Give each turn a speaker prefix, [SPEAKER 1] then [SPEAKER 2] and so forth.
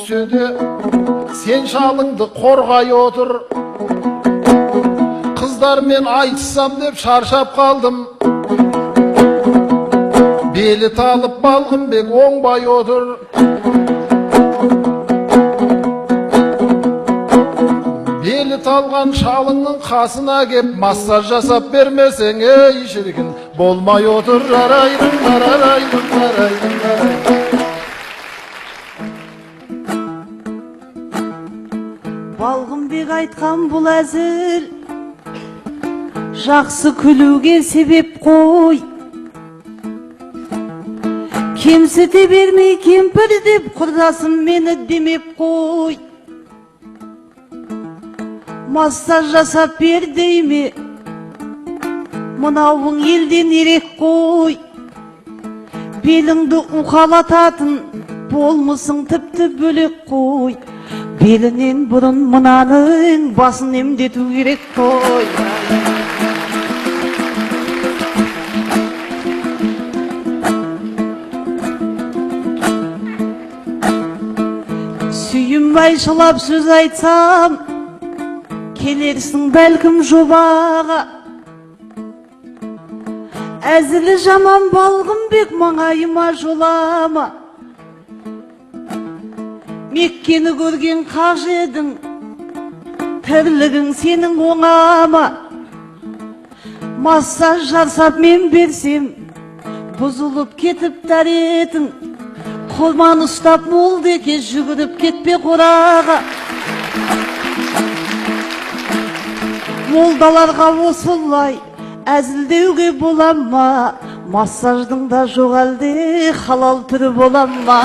[SPEAKER 1] түссе де сен шалыңды қорғай отыр. Қыздармен айтсам деп шаршап қалдым. Белі талып Балғынбек оңбай отыр. Белі талған шалыңның қасына кеп массаж жасап бермесең, ей шіркін, болмай отыр. Арайдың, арайдың, арайдың, арайдың.
[SPEAKER 2] Балғынбек айтқан бұл әзіл жақсы күлуге себеп қой. Кемсіте бермей кемпір деп құрдасым мені демеп қой. Массаж жасап бер дейме, мынауың елден ерек қой. Беліңді уқалататын болмысың тіпті бөлек қой. Белінен бұрын мынаның басын емдету керек қой. Сүйінбай шылап сөз айтсам, келерсің бәлкім жобаға. Әзілі жаман Балғынбек маңайыма жолама. Меккені көрген қақ едің, тірлігің сенің оңама. Массаж жасап мен берсем, бұзылып кетіп дәретің. Қолман ұстап молдеке жүгіріп кетпе қораға. Молдаларға осылай әзілдеуге болама. Массаждың да жоқ әлде халал түрі болама.